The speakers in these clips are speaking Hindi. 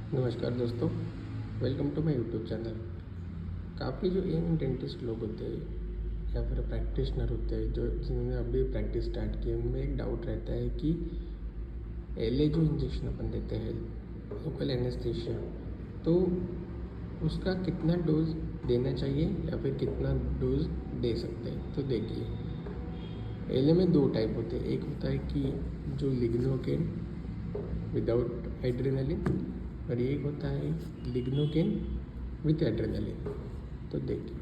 नमस्कार दोस्तों, welcome to my YouTube channel. काफ़ी जो यंग डेंटिस्ट लोग होते हैं या फिर प्रैक्टिशनर होते हैं जो जिन्होंने अभी प्रैक्टिस स्टार्ट की, उनमें एक डाउट रहता है कि एलए जो इंजेक्शन अपन देते हैं लोकल एनेस्थीसिया, तो उसका कितना डोज देना चाहिए या फिर कितना डोज दे सकते हैं। तो देखिए, एलए में दो टाइप होते हैं। एक होता है कि जो लिग्नोकेन विदाउट एड्रेनलिन, और एक होता है लिग्नोकेन विथ एड्रेनलिन। तो देखिए,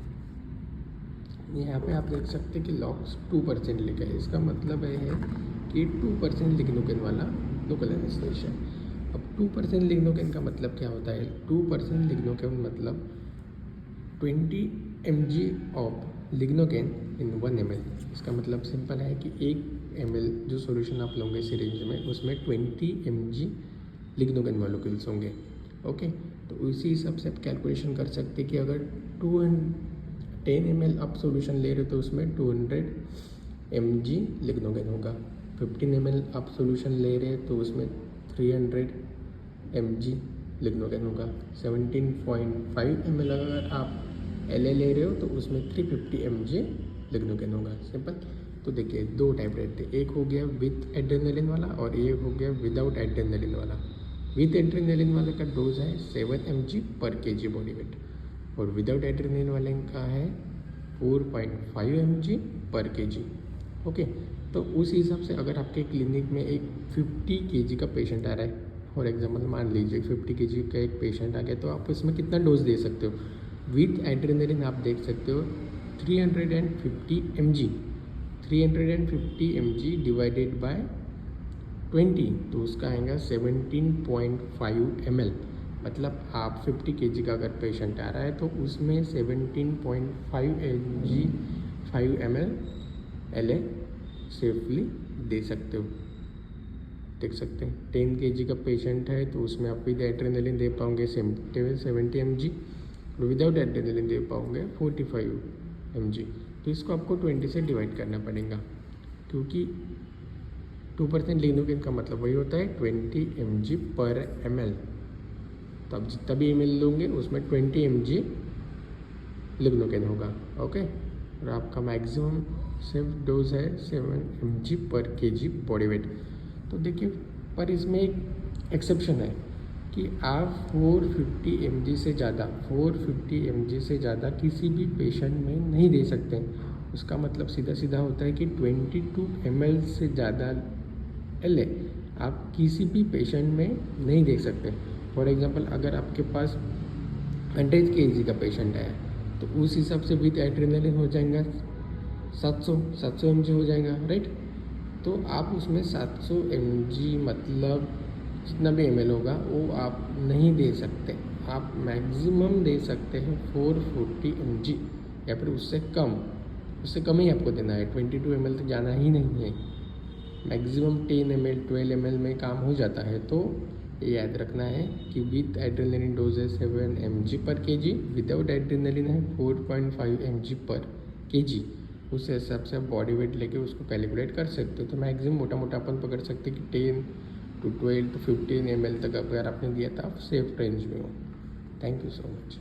यहाँ पे आप देख सकते हैं कि लॉक्स 2% लिखा है। इसका मतलब है कि 2% लिग्नोकेन वाला लोकल एनेस्थीसिया। अब 2% लिग्नोकेन का मतलब क्या होता है? 2% लिग्नोकेन मतलब 20 mg of lignocaine in 1 ml। इसका मतलब सिंपल है कि 1 ml जो सॉल्यूशन आप लोगे सिरिंज में, उसमें 20 mg लिग्नोकेन मॉलिक्यूल्स होंगे। ओके, तो उसी हिसाब से आप कैलकुलेशन कर सकते हैं कि अगर 10 ml आप सॉल्यूशन ले रहे हो तो उसमें 200 mg लिग्नोकेन होगा। 15 ml आप सॉल्यूशन ले रहे हैं तो उसमें 300 mg लिग्नोकेन होगा। 17.5 ml अगर आप एल ले रहे हो तो उसमें 350 mg लिग्नोकेन होगा। सिंपल। तो देखिए, दो टाइप रहते हैं, एक हो गया विथ एड्रेनलिन वाला और एक हो गया विदाउट एड्रेनलिन वाला। विथ एड्रेनलिन वाले का डोज है 7 mg पर kg बॉडी वेट, और विदाउट एड्रेनलिन वाले का है 4.5 mg पर kg। ओके, तो उस हिसाब से अगर आपके क्लिनिक में एक 50 kg का पेशेंट आ रहा है, फॉर एग्जांपल मान लीजिए 50 kg का एक पेशेंट आ गया, तो आप इसमें कितना डोज दे सकते हो? विथ एड्रेनलिन आप देख सकते हो 350 mg। 350 mg डिवाइडेड बाय 20, तो उसका आएगा 17.5 ml। मतलब आप 50 kg का अगर पेशेंट आ रहा है तो उसमें 17.5 mg 5 ml एल सेफली दे सकते हो। देख सकते हैं 10 kg का पेशेंट है तो उसमें आप विद एड्रेनलिन दे पाओगे 70 mg, और विदाउट एड्रेनलिन दे पाओगे 45 mg। तो इसको आपको 20 से डिवाइड करना पड़ेगा, क्योंकि 2% लिग्नोकेन का मतलब वही होता है 20 mg पर ml। तो आप जितना भी ml लोगे उसमें 20 mg लिग्नोकेन होगा। ओके, और आपका मैक्सिमम सिर्फ डोज है 7 mg पर kg बॉडी वेट। तो देखिए, पर इसमें एक एक्सेप्शन है कि आप 450 mg से ज़्यादा किसी भी पेशेंट में नहीं दे सकते। उसका मतलब सीधा सीधा होता है कि 22 ml से ज़्यादा एल आप किसी भी पेशेंट में नहीं दे सकते। फॉर एग्जांपल, अगर आपके पास 100 kg का पेशेंट है तो उस हिसाब से विथ एड्रेनलिन हो जाएगा 700 mg हो जाएगा, राइट। तो आप उसमें 700 mg मतलब जितना भी ml होगा वो आप नहीं दे सकते। आप मैक्सिमम दे सकते हैं 440 mg या फिर उससे कम ही आपको देना है। 22 ml तक जाना ही नहीं है। मैक्सिमम 10 ml 12 ml में काम हो जाता है। तो ये याद रखना है कि विथ एड्रेनलिन डोज है 7 mg पर kg, विदाउट एड्रेनलिन है 4.5 mg पर kg। उस हिसाब से आप बॉडी वेट लेके उसको कैलकुलेट कर सकते हो। तो मैक्सिमम मोटा मोटा अपन पकड़ सकते कि 10 to 12 to 15 ml तक अगर आपने दिया था आप सेफ रेंज में हो। Thank you so much.